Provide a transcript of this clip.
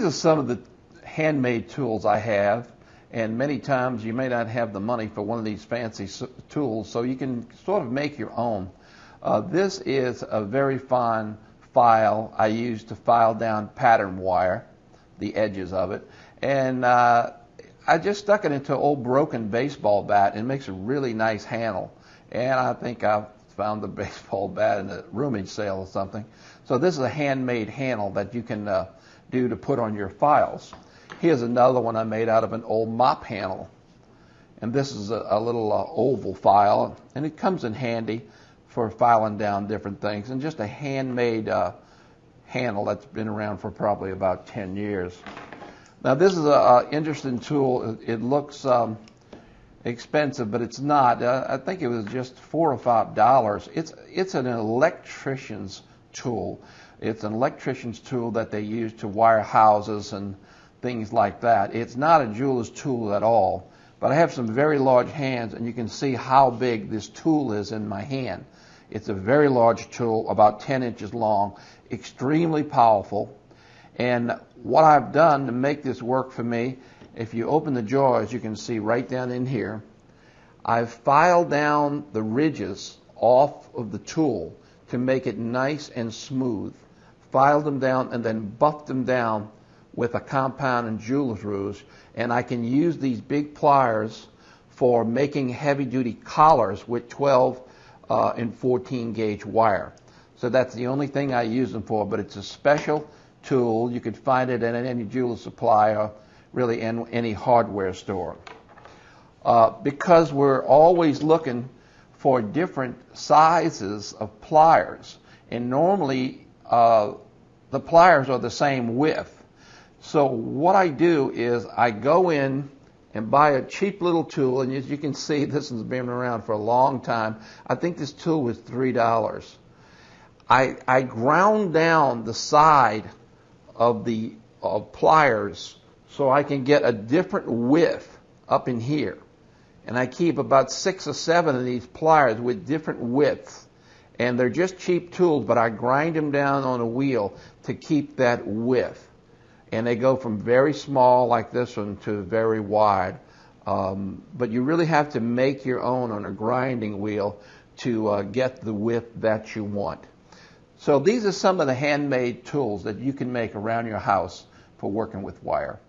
these are some of the handmade tools I have, and many times you may not have the money for one of these fancy tools, so you can sort of make your own. This is a very fine file I use to file down pattern wire, the edges of it, and I just stuck it into an old broken baseball bat, and it makes a really nice handle. And I think I found the baseball bat in a roomage sale or something. So this is a handmade handle that you can do to put on your files. Here's another one I made out of an old mop handle. And this is a little oval file, and it comes in handy for filing down different things. And just a handmade handle that's been around for probably about 10 years. Now this is an interesting tool. It looks expensive, but it's not. I think it was just $4 or $5. It's an electrician's tool. It's an electrician's tool that they use to wire houses and things like that. It's not a jeweler's tool at all, but I have some very large hands, and you can see how big this tool is in my hand. It's a very large tool, about 10 inches long, extremely powerful. And what I've done to make this work for me, if you open the drawers, you can see right down in here, I've filed down the ridges off of the tool to make it nice and smooth. Filed them down and then buffed them down with a compound and jeweler's rouge. And I can use these big pliers for making heavy-duty collars with 12 and 14 gauge wire. So that's the only thing I use them for, but it's a special tool. You could find it in any jeweler supply or really in any hardware store. Because we're always looking for different sizes of pliers, and normally the pliers are the same width. So what I do is I go in and buy a cheap little tool, and as you can see, this has been around for a long time. I think this tool was $3. I ground down the side of the pliers so I can get a different width up in here. And I keep about 6 or 7 of these pliers with different widths. And they're just cheap tools, but I grind them down on a wheel to keep that width. And they go from very small like this one to very wide. But you really have to make your own on a grinding wheel to get the width that you want. So these are some of the handmade tools that you can make around your house for working with wire.